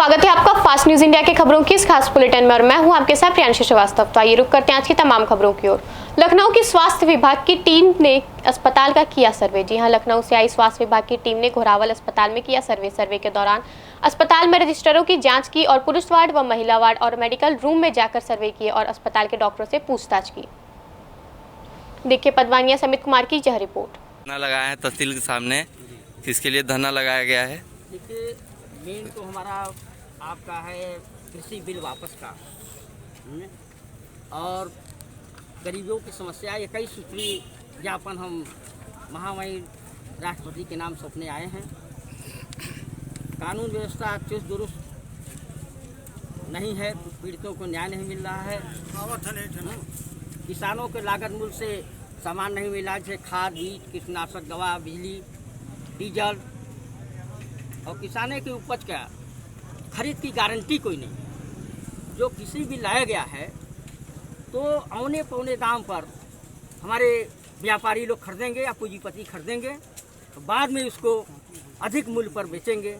स्वागत है आपका फास्ट न्यूज इंडिया के खबरों की इस खास बुलेटिन में और मैं हूं आपके साथ प्रियांशी श्रीवास्तव। तो आइए रुक करते हैं आज की तमाम खबरों की ओर। लखनऊ की स्वास्थ्य विभाग की टीम ने अस्पताल का किया सर्वे। जी हां, लखनऊ से आई स्वास्थ्य विभाग की टीम ने घोरावल अस्पताल में किया सर्वे के दौरान अस्पताल में रजिस्टरों की जाँच की और पुरुष वार्ड व महिला वार्ड और मेडिकल रूम में जाकर सर्वे किए और अस्पताल के डॉक्टरों से पूछताछ की। देखिए पदवानिया समित कुमार की यह रिपोर्ट। धरना लगाया है तहसील के सामने, किसके लिए धरना लगाया गया है? देखिए मेन तो हमारा आपका है कृषि बिल वापस का और गरीबों की समस्या। 21 सूत्री ज्ञापन हम महामहिम राष्ट्रपति के नाम सौंपने आए हैं। कानून व्यवस्था चुस्त दुरुस्त नहीं है, पीड़ितों को न्याय नहीं मिल रहा है। किसानों के लागत मूल्य से सामान नहीं मिला, जैसे खाद, बीज, कीटनाशक दवा, बिजली, डीजल, और किसानों की उपज का खरीद की गारंटी कोई नहीं। जो किसी भी लाया गया है तो औने पौने दाम पर हमारे व्यापारी लोग खरीदेंगे या पूंजीपति खरीदेंगे, तो बाद में उसको अधिक मूल्य पर बेचेंगे।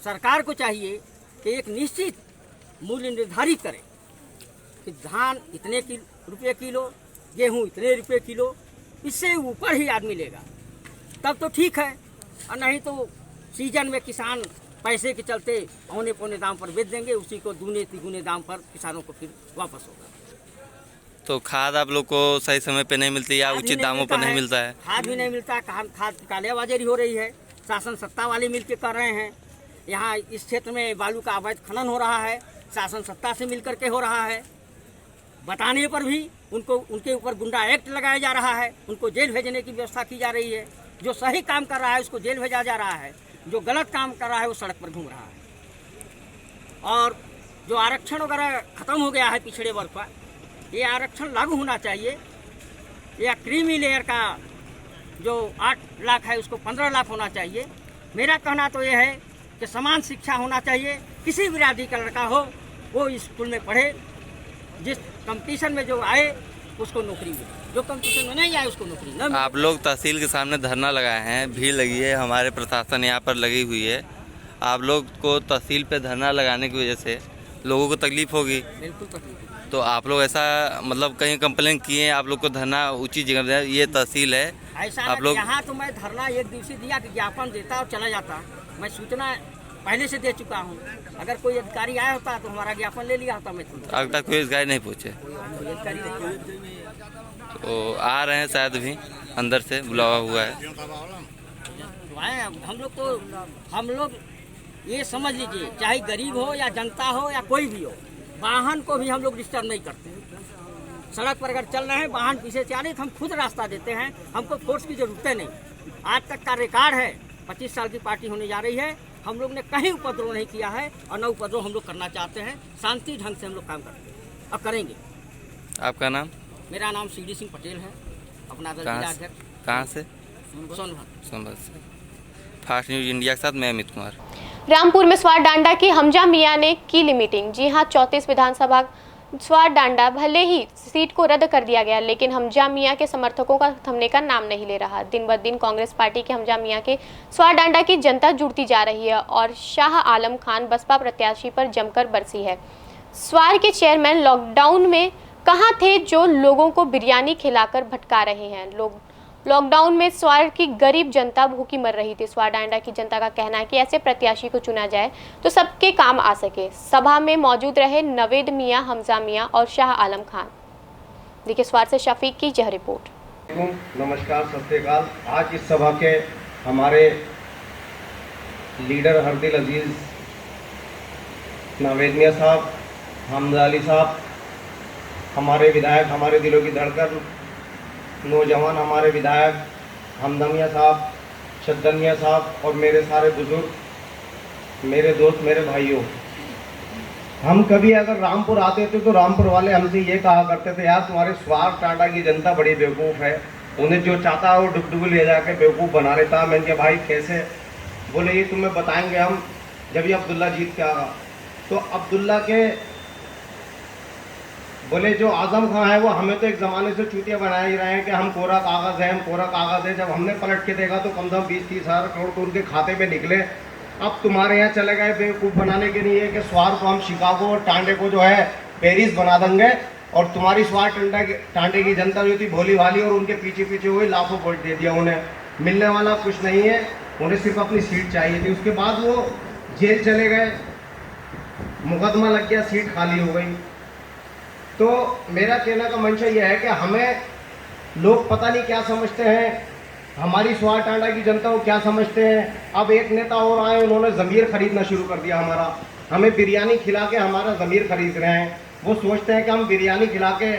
सरकार को चाहिए कि एक निश्चित मूल्य निर्धारित करे कि धान इतने रुपये किलो, गेहूँ इतने रुपये किलो, इससे ऊपर ही आदमी लेगा तब तो ठीक है, और नहीं तो सीजन में किसान पैसे के चलते औने पौने दाम पर बेच देंगे, उसी को दूने तिगुने दाम पर किसानों को फिर वापस होगा। तो खाद आप लोग को सही समय पे नहीं मिलती या उचित दामों पर नहीं मिलता है? खाद भी नहीं मिलता, खाद की कालेबाजारी हो रही है। शासन सत्ता वाले मिलकर कर रहे हैं। यहाँ इस क्षेत्र में बालू का अवैध खनन हो रहा है, शासन सत्ता से मिलकर के हो रहा है। बताने पर भी उनके ऊपर गुंडा एक्ट लगाया जा रहा है, उनको जेल भेजने की व्यवस्था की जा रही है। जो सही काम कर रहा है उसको जेल भेजा जा रहा है, जो गलत काम कर रहा है वो सड़क पर घूम रहा है। और जो आरक्षण वगैरह खत्म हो गया है पिछड़े वर्ग का, ये आरक्षण लागू होना चाहिए। या क्रीमी लेयर का जो 8 लाख है उसको 15 लाख होना चाहिए। मेरा कहना तो ये है कि समान शिक्षा होना चाहिए। किसी भी बिरादरी का लड़का हो वो स्कूल में पढ़े, जिस कंपटीशन में जो आए उसको नौकरी मिले, जो कंपटीशन में नहीं आए उसको नौकरी न मिले। आप लोग तहसील के सामने धरना लगाए हैं, भीड़ लगी है, हमारे प्रशासन यहाँ पर लगी हुई है। आप लोग को तहसील पे धरना लगाने की वजह से लोगों को तकलीफ होगी। बिल्कुल तकलीफ होगी। तो आप लोग ऐसा मतलब कहीं कंप्लेन किए, आप लोग को धरना उचित जगह, ये तहसील है ऐसा आप लोग? यहाँ तो मैं धरना एक दिवसीय दिया कि ज्ञापन देता और चला जाता। मैं सूचना पहले से दे चुका हूँ। अगर कोई अधिकारी आया होता तो हमारा ज्ञापन ले लिया होता। मैं अब तक कोई अधिकारी नहीं पूछे? कोई अधिकारी नहीं आया। तो आ रहे हैं शायद भी, अंदर से बुलावा हुआ है। तो आए हम लोग ये समझ लीजिए, चाहे गरीब हो या जनता हो या कोई भी हो, वाहन को भी हम लोग डिस्टर्ब नहीं करते। सड़क पर अगर चल रहे हैं, वाहन पीछे से आ रहे तो हम खुद रास्ता देते हैं, हमको फोर्स की जरूरत नहीं। आज तक का रिकॉर्ड है, 25 साल की पार्टी होने जा रही है, हम लोग ने कहीं उपद्रव नहीं किया है और न उपद्रव हम लोग करना चाहते हैं। शांति ढंग से हम लोग काम करते हैं और करेंगे। आपका नाम? मेरा नाम सीडी सिंह पटेल है, अपना जिलाध्यक्ष। कहाँ से? सोनभद्र से। फास्ट न्यूज इंडिया के साथ मैं अमित कुमार। रामपुर में स्वार डांडा की हमजा मियां ने की ली मीटिंग। जी हां, 34 विधानसभा स्वार डांडा भले ही सीट को रद्द कर दिया गया, लेकिन हमजा मियां के समर्थकों का थमने का नाम नहीं ले रहा। दिन ब दिन कांग्रेस पार्टी के हमजा मियां के स्वार डांडा की जनता जुड़ती जा रही है और शाह आलम खान बसपा प्रत्याशी पर जमकर बरसी है। स्वार के चेयरमैन लॉकडाउन में कहाँ थे जो लोगों को बिरयानी खिलाकर भटका रहे हैं। लॉकडाउन में स्वार की गरीब जनता भूखी मर रही थी। स्वार डांडा की जनता का कहना है कि ऐसे प्रत्याशी को चुना जाए तो सबके काम आ सके। सभा में मौजूद रहे नवेद मियां, हमजा मियां और शाह आलम खान। देखिए स्वार से शफीक की यह रिपोर्ट। नमस्कार, सत श्री अकाल। आज इस सभा के हमारे लीडर हरदिल अजीज नवेद मियां साहब, हमजा अली साहब, हमारे विधायक, हमारे दिलों की धड़कन नौजवान, हमारे विधायक हमजा मियां साहब, शद्दन मियां साहब और मेरे सारे बुजुर्ग, मेरे दोस्त, मेरे भाइयों, हम कभी अगर रामपुर आते थे तो रामपुर वाले हमसे ये कहा करते थे, यार तुम्हारे स्वार टाटा की जनता बड़ी बेवकूफ़ है, उन्हें जो चाहता है वो डुबडुब ले जाके बेवकूफ़ बना लेता। मैंने कहा भाई कैसे? बोले ये तुम्हें बताएंगे हम जब ये अब्दुल्ला जीत के आगा। तो अब्दुल्ला के बोले जो आजम खां है वो हमें तो एक ज़माने से चूतिया बनाए ही रहे हैं कि हम कोरा कागज़ है, हम कोरा कागज़ है। जब हमने पलट के देखा तो कम से कम 20-30 हज़ार करोड़ तो उनके खाते में निकले। अब तुम्हारे यहाँ चले गए बेवकूफ़ बनाने के लिए कि स्वार को हम शिकागो और टांडे को जो है पेरिस बना देंगे, और तुम्हारी स्वार टांडे की जनता जो थी भोली भाली और उनके पीछे पीछे हुई लाखों वोट दे दिया उन्हें। मिलने वाला कुछ नहीं है, उन्हें सिर्फ अपनी सीट चाहिए थी। उसके बाद वो जेल चले गए, मुकदमा लग गया, सीट खाली हो गई। तो मेरा कहने का मंशा यह है कि हमें लोग पता नहीं क्या समझते हैं, हमारी स्वार टांडा की जनता को क्या समझते हैं। अब एक नेता और आए, उन्होंने ज़मीर खरीदना शुरू कर दिया हमारा, हमें बिरयानी खिला के हमारा ज़मीर खरीद रहे हैं। वो सोचते हैं कि हम बिरयानी खिला के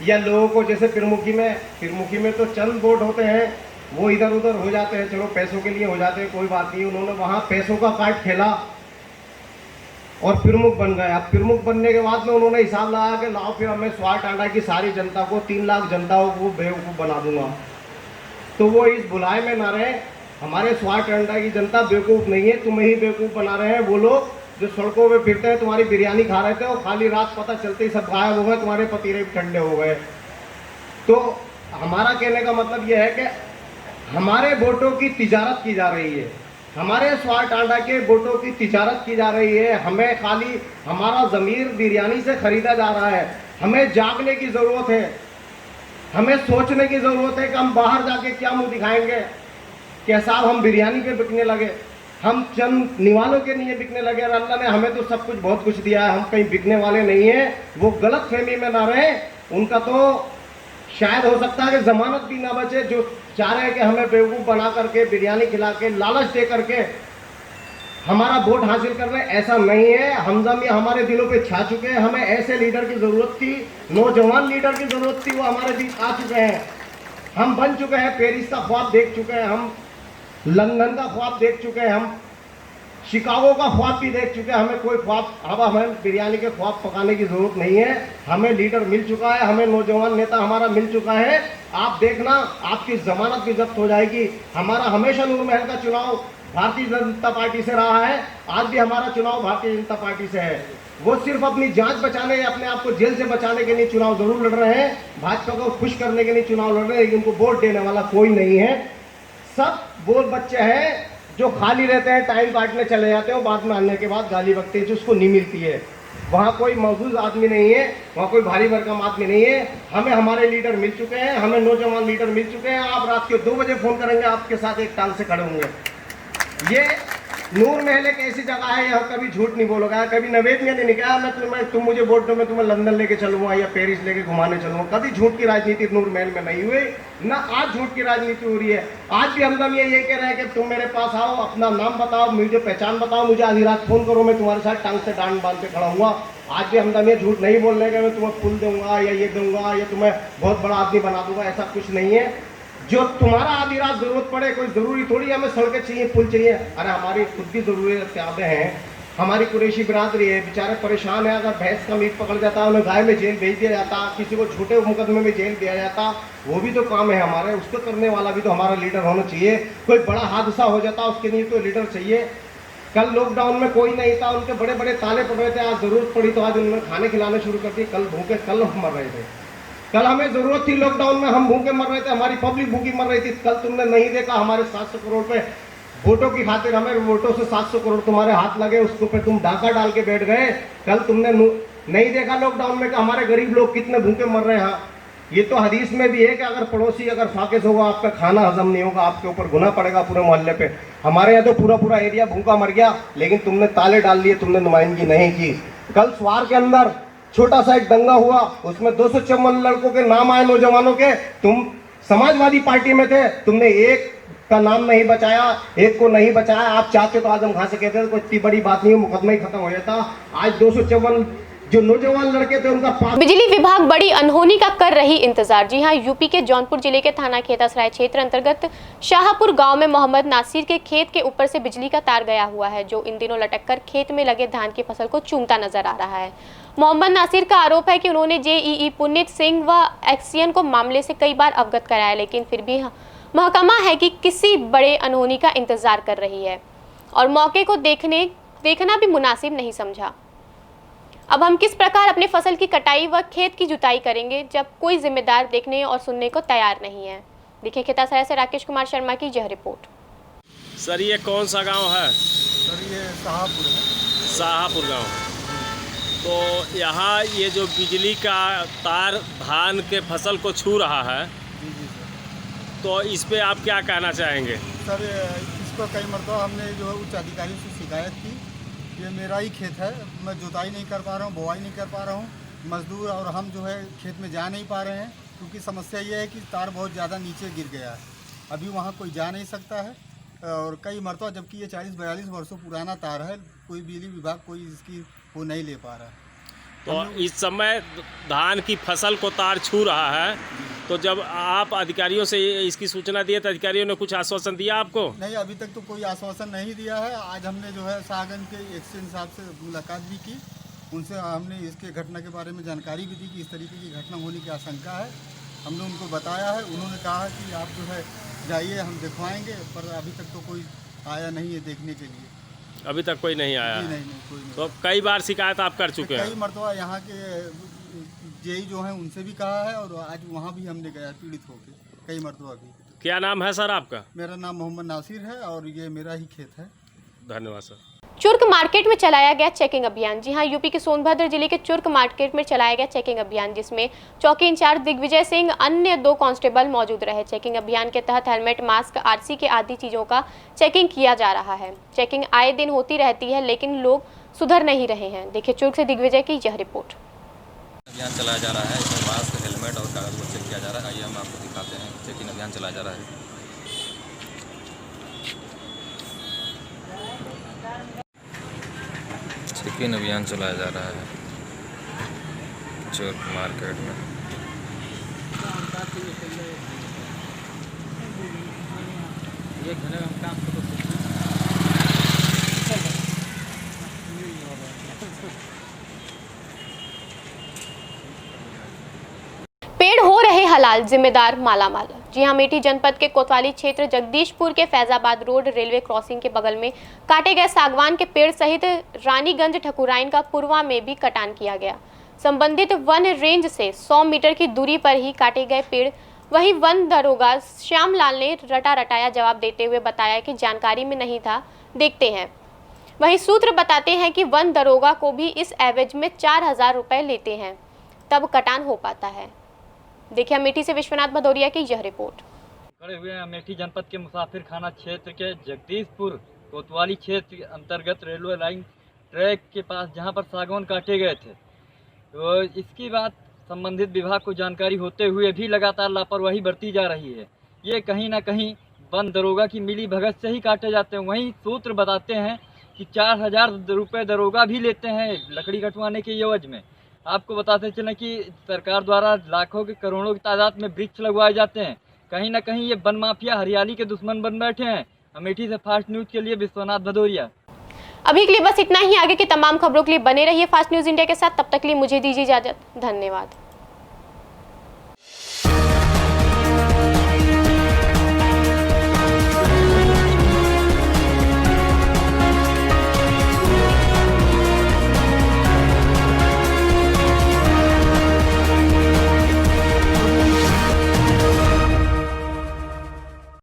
या लोगों को, जैसे फिरमुखी में तो चंद वोट होते हैं, वो इधर उधर हो जाते हैं, चलो पैसों के लिए हो जाते हैं, कोई बात नहीं। उन्होंने वहाँ पैसों का कार्ड खेला और प्रमुख बन गए। अब प्रमुख बनने के बाद में उन्होंने हिसाब लगाया कि लाओ फिर मैं स्वार टांडा की सारी जनता को, 3 लाख जनताओं को बेवकूफ़ बना दूंगा। तो वो इस बुलाए में ना रहे, हमारे स्वार टांडा की जनता बेवकूफ़ नहीं है, तुम्हें ही बेवकूफ़ बना रहे हैं। वो लोग जो सड़कों पे फिरते हैं, तुम्हारी बिरयानी खा रहे थे, और खाली रात पता चलते ही सब गायब हो गए, तुम्हारे पतीले भी ठंडे हो गए। तो हमारा कहने का मतलब यह है कि हमारे वोटों की तिजारत की जा रही है, हमारे स्वार टांडा के वोटों की तिजारत की जा रही है। हमें खाली हमारा ज़मीर बिरयानी से ख़रीदा जा रहा है। हमें जागने की ज़रूरत है, हमें सोचने की ज़रूरत है कि हम बाहर जाके क्या मुंह दिखाएंगे कि साहब हम बिरयानी पे बिकने लगे, हम चंद निवालों के लिए बिकने लगे। और अल्लाह ने हमें तो सब कुछ बहुत कुछ दिया है, हम कहीं बिकने वाले नहीं हैं। वो गलत फहमी में ना रहे, उनका तो शायद हो सकता है कि ज़मानत भी ना बचे, जो चाह रहे हैं कि हमें बेवकूफ़ बना करके, बिरयानी खिला के, लालच दे करके हमारा वोट हासिल कर रहे हैं। ऐसा नहीं है। हमजा मियां हमारे दिलों पे छा चुके हैं, हमें ऐसे लीडर की ज़रूरत थी, नौजवान लीडर की ज़रूरत थी, वो हमारे बीच आ चुके हैं। हम बन चुके हैं, पेरिस का ख्वाब देख चुके हैं, हम लंदन का ख्वाब देख चुके हैं, हम शिकागो का ख्वाब भी देख चुके हैं। हमें कोई ख्वाब, अब हमें बिरयानी के ख्वाब पकाने की ज़रूरत नहीं है। हमें लीडर मिल चुका है, हमें नौजवान नेता हमारा मिल चुका है। आप देखना, आपकी ज़मानत भी जब्त हो जाएगी। हमारा हमेशा नूर महल का चुनाव भारतीय जनता पार्टी से रहा है, आज भी हमारा चुनाव भारतीय जनता पार्टी से है। वो सिर्फ अपनी जान बचाने, अपने आप को जेल से बचाने के लिए चुनाव ज़रूर लड़ रहे हैं, भाजपा को खुश करने के लिए चुनाव लड़ रहे हैं, लेकिन उनको वोट देने वाला कोई नहीं है। सब बोल बच्चे हैं जो खाली रहते हैं, टाइम काटने चले जाते हैं, और बाद में आने के बाद गाली बकते हैं जो उसको नहीं मिलती है। वहाँ कोई मौजूद आदमी नहीं है, वहाँ कोई भारी भरकम आदमी नहीं है। हमें हमारे लीडर मिल चुके हैं, हमें नौजवान लीडर मिल चुके हैं। आप रात के 2 बजे फ़ोन करेंगे, आपके साथ एक टांग से खड़े होंगे। ये नूर महल एक ऐसी जगह है, यहाँ कभी झूठ नहीं बोलोगा। कभी नवेद मियां ने निकाला मैं तुम मुझे वोट दो, मैं तुम्हें लंदन लेके चलूँगा या पेरिस लेके घुमाने चलूँगा। कभी झूठ की राजनीति नूर महल में नहीं हुई, ना आज झूठ की राजनीति हो रही है। आज भी हमजा मियां ये कह रहे हैं कि तुम मेरे पास आओ, अपना नाम बताओ, मुझे पहचान बताओ, मुझे आधी रात फ़ोन करो, मैं तुम्हारे साथ टांग से डांड बांध के खड़ा हुआ। आज भी हमजा मियां झूठ नहीं बोल रहे कि मैं तुम्हें पुल दूंगा या ये दूंगा या तुम्हें बहुत बड़ा आदमी बना दूंगा, ऐसा कुछ नहीं है। जो तुम्हारा आधी रात जरूरत पड़े, कोई ज़रूरी थोड़ी हमें सड़कें चाहिए, पुल चाहिए। अरे हमारी खुद की ज़रूरियातें हैं, हमारी कुरैशी बिरादरी है, बेचारे परेशान है। अगर भैंस का मीट पकड़ जाता, उन्हें गाय में जेल भेज दिया जाता, किसी को छोटे मुकदमे में जेल दिया जाता, वो भी तो काम है हमारे, उसको करने वाला भी तो हमारा लीडर होना चाहिए। कोई बड़ा हादसा हो जाता, उसके लिए तो लीडर चाहिए। कल लॉकडाउन में कोई नहीं था, उनके बड़े बड़े ताले पड़ रहे थे, आज ज़रूरत पड़ी तो आज उन्होंने खाने खिलाने शुरू कर दिए। कल भूखे, कल हम मर रहे थे, कल हमें ज़रूरत थी लॉकडाउन में, हम भूखे मर रहे थे, हमारी पब्लिक भूखी मर रही थी। कल तुमने नहीं देखा, हमारे 700 करोड़ पे वोटों की खातिर, हमें वोटों से 700 करोड़ तुम्हारे हाथ लगे, उसको पे तुम डाका डाल के बैठ गए। कल तुमने नहीं देखा लॉकडाउन में कि हमारे गरीब लोग कितने भूखे मर रहे हैं। ये तो हदीस में भी है कि अगर पड़ोसी अगर फाकिस होगा, आपका खाना हजम नहीं होगा, आपके ऊपर गुनाह पड़ेगा पूरे मोहल्ले पे। हमारे यहाँ तो पूरा एरिया भूखा मर गया, लेकिन तुमने ताले डाल लिए, तुमने नुमाइंदगी नहीं की। कल स्वार के अंदर छोटा सा एक दंगा हुआ, उसमें 254 लड़कों के नाम आए नौजवानों के। तुम समाजवादी पार्टी में थे, तुमने एक का नाम नहीं बचाया, एक को नहीं बचाया। आप चाहते तो आजम खान से कहते थे कोई इतनी बड़ी बात नहीं, मुकदमा ही खत्म हो जाता। आज 254 जो नौजवान लड़के थे उनका बिजली विभाग बड़ी अनहोनी का कर रही इंतजार। जी हां, यूपी के जौनपुर जिले के थाना खेतासराय क्षेत्र अंतर्गत शाहपुर गांव में मोहम्मद नासिर के खेत के ऊपर से बिजली का तार गया हुआ है, जो इन दिनों लटककर खेत में लगे धान की फसल को चूमता नजर आ रहा है। मोहम्मद नासिर का आरोप है कि उन्होंने जेईई पुनीत सिंह व एक्सियन को मामले से कई बार अवगत कराया, लेकिन फिर भी महकमा है कि किसी बड़े अनहोनी का इंतजार कर रही है और मौके को देखना भी मुनासिब नहीं समझा। अब हम किस प्रकार अपने फसल की कटाई व खेत की जुताई करेंगे जब कोई जिम्मेदार देखने और सुनने को तैयार नहीं है। देखिए खेतासराय से राकेश कुमार शर्मा की यह रिपोर्ट। सर ये कौन सा गांव है? सर ये शाहपुर है। शाहपुर गांव है। तो यहाँ ये जो बिजली का तार धान के फसल को छू रहा है, जी जी सर। तो इस पे आप क्या कहना चाहेंगे? सर इसको कई मरतबा हमने जो है उच्च अधिकारी से शिकायत की। ये मेरा ही खेत है, मैं जुताई नहीं कर पा रहा हूँ, बुआई नहीं कर पा रहा हूँ, मजदूर और हम जो है खेत में जा नहीं पा रहे हैं, क्योंकि समस्या ये है कि तार बहुत ज़्यादा नीचे गिर गया है। अभी वहाँ कोई जा नहीं सकता है, और कई मरतबा जबकि ये 40-42 वर्षों पुराना तार है, कोई बिजली विभाग कोई इसकी वो नहीं ले पा रहा है। तो इस समय धान की फसल को तार छू रहा है, तो जब आप अधिकारियों से इसकी सूचना दिए तो अधिकारियों ने कुछ आश्वासन दिया आपको? नहीं, अभी तक तो कोई आश्वासन नहीं दिया है। आज हमने जो है शाहगंज के एक्सचेंज साहब से मुलाकात भी की, उनसे हमने इसके घटना के बारे में जानकारी भी दी कि इस तरीके की घटना होने की आशंका है। हमने उनको बताया है, उन्होंने कहा कि आप जो है जाइए, हम दिखवाएंगे, पर अभी तक तो कोई आया नहीं है देखने के लिए। अभी तक कोई नहीं आया? नहीं, कोई नहीं। तो कई बार शिकायत आप कर चुके हैं? कई मरतबा यहाँ के जेई जो हैं उनसे भी कहा है, और आज वहाँ भी हमने गया पीड़ित होकर कई मरतबा भी। क्या नाम है सर आपका? मेरा नाम मोहम्मद नासिर है और ये मेरा ही खेत है। धन्यवाद सर। चुर्क मार्केट में चलाया गया चेकिंग अभियान। जी हां, यूपी के सोनभद्र जिले के चुर्क मार्केट में चलाया गया चेकिंग अभियान, जिसमें चौकी इंचार्ज दिग्विजय सिंह अन्य 2 कांस्टेबल मौजूद रहे। चेकिंग अभियान के तहत हेलमेट, मास्क, आरसी के आदि चीजों का चेकिंग किया जा रहा है। चेकिंग आए दिन होती रहती है, लेकिन लोग सुधर नहीं रहे हैं। देखिए चुर्क से दिग्विजय की यह रिपोर्ट। अभियान चलाया जा रहा है, इसमें मास्क, हेलमेट और कागज को चेक किया जा रहा है। आइए हम आपको दिखाते हैं। चेकिंग अभियान चलाया जा रहा है। चेकिंग अभियान चलाया जा रहा है चौक मार्केट में। पेड़ हो रहे हलाल, जिम्मेदार मालामाल। जी हां, अमेठी जनपद के कोतवाली क्षेत्र जगदीशपुर के फैजाबाद रोड रेलवे क्रॉसिंग के बगल में काटे गए सागवान के पेड़ सहित रानीगंज ठकुराइन का पूर्वा में भी कटान किया गया। संबंधित वन रेंज से 100 मीटर की दूरी पर ही काटे गए पेड़। वहीं वन दरोगा श्यामलाल ने रटा रटाया जवाब देते हुए बताया कि जानकारी में नहीं था, देखते हैं। वहीं सूत्र बताते हैं कि वन दरोगा को भी इस एवज में 4000 रुपए लेते हैं, तब कटान हो पाता है। देखिए अमेठी से विश्वनाथ भदौरिया की यह रिपोर्ट। खड़े हुए अमेठी जनपद के मुसाफिर खाना क्षेत्र के जगदीशपुर कोतवाली क्षेत्र के अंतर्गत रेलवे लाइन ट्रैक के पास, जहां पर सागवान काटे गए थे, तो इसकी बात संबंधित विभाग को जानकारी होते हुए भी लगातार लापरवाही बरती जा रही है। ये कहीं ना कहीं वन दरोगा की मिली भगत से ही काटे जाते हैं। वहीं सूत्र बताते हैं कि 4000 रुपये दरोगा भी लेते हैं लकड़ी कटवाने के एवज में। आपको बताते चलें कि सरकार द्वारा लाखों के करोड़ों की तादाद में वृक्ष लगवाए जाते हैं। कहीं ना कहीं ये वन माफिया हरियाली के दुश्मन बन बैठे हैं। अमेठी से फास्ट न्यूज के लिए विश्वनाथ भदौरिया। अभी के लिए बस इतना ही। आगे की तमाम खबरों के लिए बने रहिए फास्ट न्यूज इंडिया के साथ। तब तक के लिए मुझे दीजिए इजाजत। धन्यवाद।